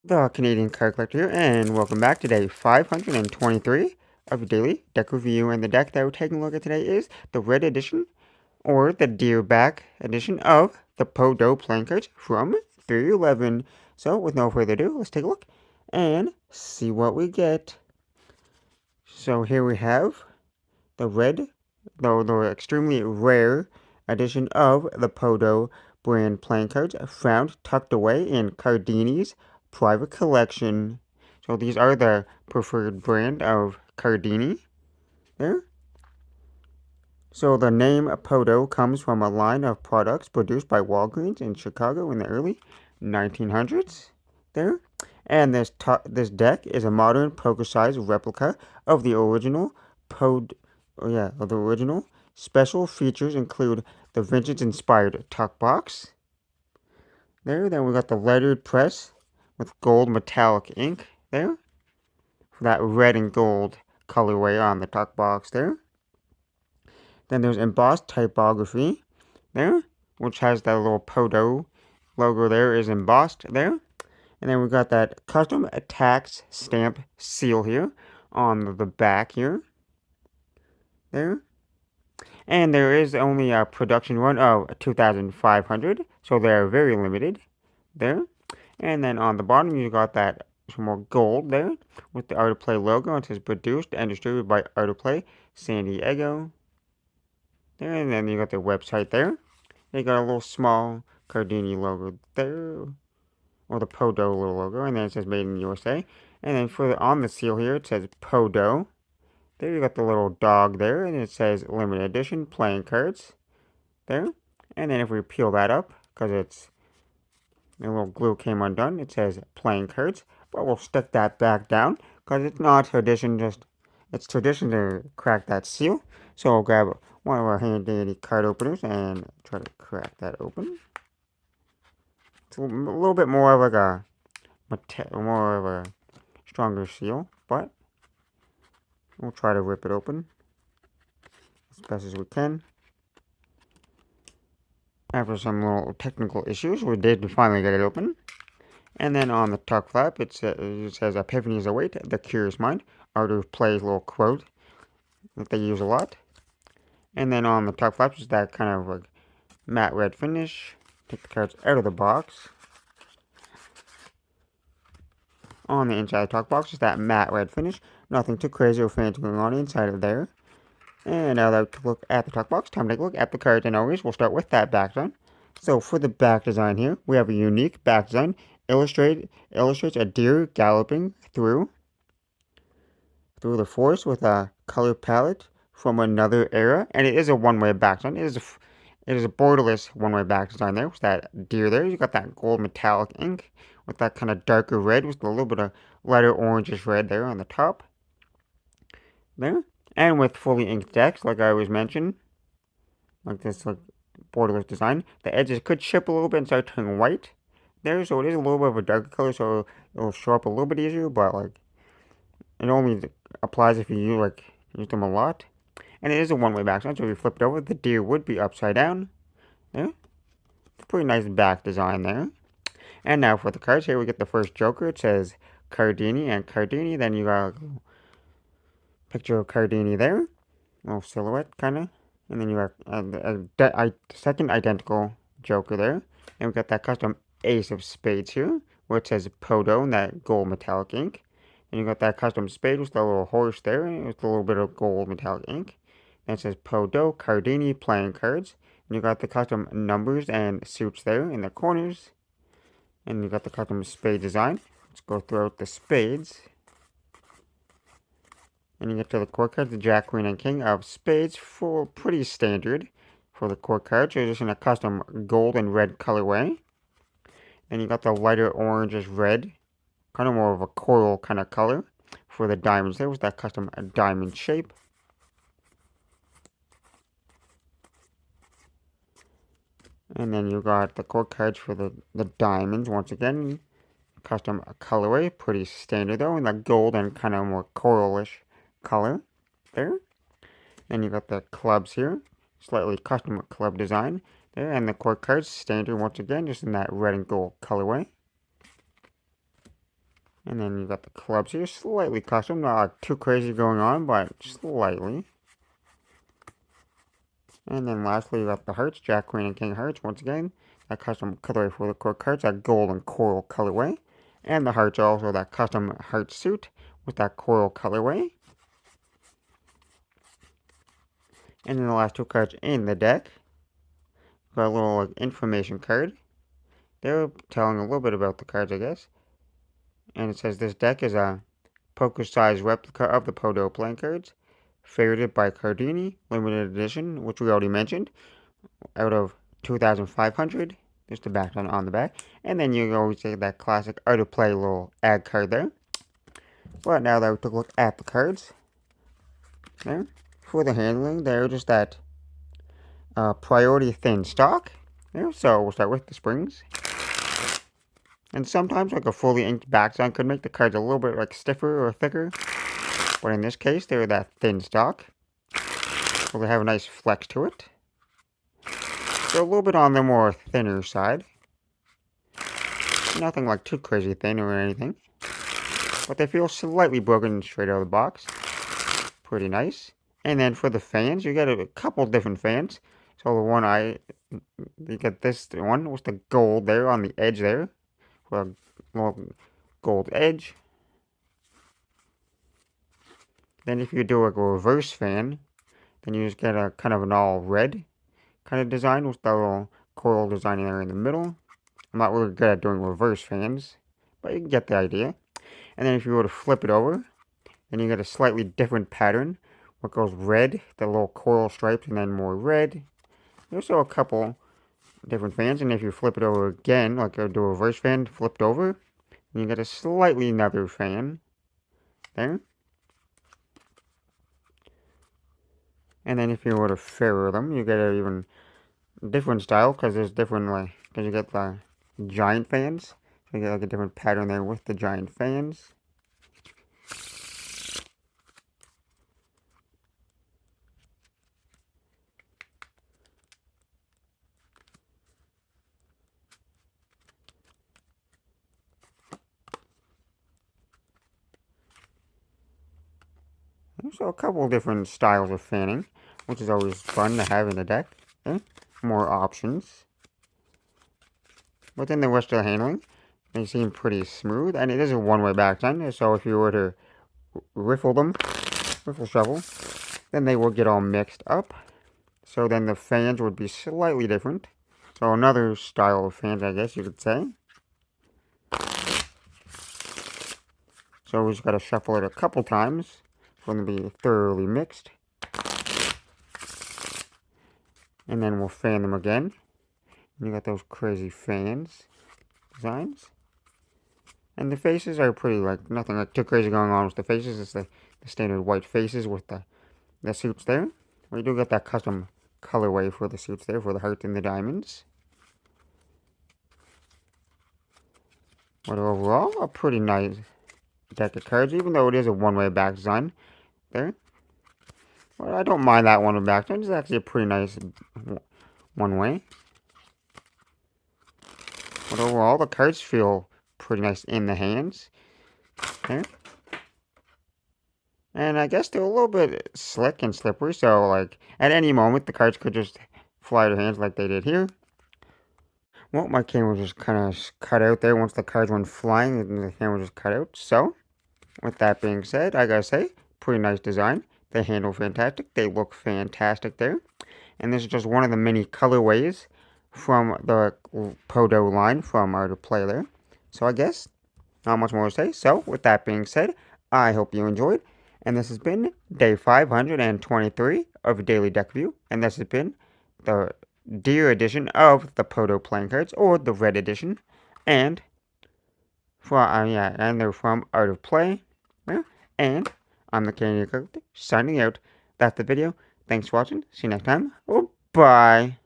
The Canadian Card Collector here, and welcome back to day 523 of your daily deck review. And the deck that we're taking a look at today is the Red Edition, or the Deer Back Edition of the Peau Doux playing cards from 311. So, with no further ado, let's take a look and see what we get. So, here we have the red, though the extremely rare edition of the Peau Doux brand playing cards found tucked away in Cardini's private collection. So these are the preferred brand of Cardini there. So the name Peau Doux comes from a line of products produced by Walgreens in Chicago in the early 1900s there. And this deck is a modern poker-sized replica of the original Peau of the original. Special features include the vintage-inspired tuck box. There, then we got the lettered press with gold metallic ink there. For that red and gold colorway on the tuck box there. Then there's embossed typography there, which has that little Peau Doux logo there is embossed there. And then we got that custom tax stamp seal here on the back here. There. And there is only a production run of 2,500, so they're very limited there. And then on the bottom, you got that some more gold there with the Art of Play logo. It says produced and distributed by Art of Play San Diego. There, and then you got their website there. They got a little small Cardini logo there, or the Peau Doux little logo, and then it says Made in the USA. And then on the seal here, it says Peau Doux. There you got the little dog there, and it says limited edition playing cards there. And then if we peel that up, because it's the little glue came undone, it says playing cards. But we'll stick that back down, because it's not tradition, it's tradition to crack that seal. So we'll grab one of our handy card openers and try to crack that open. It's a little bit more of a stronger seal, but we'll try to rip it open as best as we can. After some little technical issues, we did finally get it open. And then on the tuck flap, it says epiphanies await, the curious mind. Art of Play's little quote that they use a lot. And then on the tuck flap is that kind of like matte red finish. Take the cards out of the box. On the inside of the tuck box is that matte red finish. Nothing too crazy or fancy going on inside of there. And now that we look at the tuck box, time to take a look at the cards. And always, we'll start with that back design. So for the back design here, we have a unique back design. Illustrates a deer galloping through the forest with a color palette from another era. And it is a one-way back design. It is a borderless one-way back design there with that deer there. You got that gold metallic ink with that kind of darker red with a little bit of lighter orangish red there on the top. There. And with fully inked decks, like I always mentioned, like this borderless design, the edges could chip a little bit and start turning white there, so it is a little bit of a darker color, so it'll show up a little bit easier, but like it only applies if you use them a lot. And it is a one-way back design, so if you flip it over, the deer would be upside down. There. It's a pretty nice back design there. And now for the cards, here we get the first Joker. It says Cardini and Cardini. Then you got a picture of Cardini there. A little silhouette, kind of. And then you have a second identical Joker there. And we got that custom Ace of Spades here, where it says Peau Doux in that gold metallic ink. And you got that custom spade with the little horse there, with a little bit of gold metallic ink. And it says Peau Doux Cardini playing cards. And you got the custom numbers and suits there in the corners. And you got the custom spade design. Let's go throughout the spades. And you get to the court cards, the Jack, Queen, and King of Spades, for pretty standard for the court cards. They're just in a custom gold and red colorway. Then you got the lighter orangish red, kind of more of a coral kind of color for the diamonds. There was that custom diamond shape. And then you got the court cards for the diamonds. Once again, custom colorway, pretty standard though, in the gold and kind of more coralish color there. And you got the clubs here, slightly custom club design there, and the court cards standard once again, just in that red and gold colorway. And then you got the clubs here, slightly custom, not like too crazy going on, but slightly. And then lastly, you got the hearts, Jack, Queen, and King hearts. Once again, that custom colorway for the core cards, that gold and coral colorway. And the hearts are also that custom heart suit with that coral colorway. And then the last two cards in the deck, got a little like, information card. They're telling a little bit about the cards, I guess. And it says this deck is a poker-sized replica of the Peau Doux playing cards, favorited by Cardini, limited edition, which we already mentioned, out of 2,500. There's the back on the back. And then you always get that classic Art of Play little ad card there. But now that we took a look at the cards, there, for the handling, they're just that priority thin stock. There, so we'll start with the springs. And sometimes like a fully inked backside could make the cards a little bit like stiffer or thicker. But in this case, they're that thin stock. So they have a nice flex to it. They're a little bit on the more thinner side. Nothing like too crazy thin or anything. But they feel slightly broken straight out of the box. Pretty nice. And then for the fans, you get a couple different fans. So the one you get this one with the gold there on the edge there. For a little gold edge. Then if you do like a reverse fan, then you just get a kind of an all red kind of design with that little coral design there in the middle. I'm not really good at doing reverse fans, but you can get the idea. And then if you were to flip it over, then you get a slightly different pattern. What goes red, the little coral stripes, and then more red. There's also a couple different fans, and if you flip it over again, like do a reverse fan, flipped over, then you get a slightly another fan there. And then if you were to ferrule them, you get an even different style, because there's different, like, because you get the giant fans. So you get like a different pattern there with the giant fans. So a couple different styles of fanning, which is always fun to have in the deck. Okay? More options. But then the rest of the handling, they seem pretty smooth, and it is a one-way backside, so if you were to riffle shuffle, then they will get all mixed up. So then the fans would be slightly different. So another style of fans, I guess you could say. So we just gotta shuffle it a couple times for them to be thoroughly mixed. And then we'll fan them again. And you got those crazy fans designs. And the faces are pretty, like, nothing like too crazy going on with the faces. It's the standard white faces with the suits there. We do get that custom colorway for the suits there, for the heart and the diamonds. But overall, a pretty nice deck of cards, even though it is a one-way back design there. But I don't mind that one-way back design. It's actually a pretty nice one-way. But overall, the cards feel pretty nice in the hands there. And I guess they're a little bit slick and slippery, so like at any moment the cards could just fly out of hands like they did here. Well, my camera just kind of cut out there once the cards went flying, and the camera just cut out. So, with that being said, I gotta say, pretty nice design. They handle fantastic. They look fantastic there. And this is just one of the many colorways from the Peau Doux line from Art of Play there. So I guess, not much more to say. So, with that being said, I hope you enjoyed. And this has been day 523 of Daily Deck View. And this has been the Deer edition of the Peau Doux playing cards, or the red edition. And, and they're from Art of Play. Yeah. And I'm the Canadian Character, signing out. That's the video. Thanks for watching. See you next time. Oh, bye.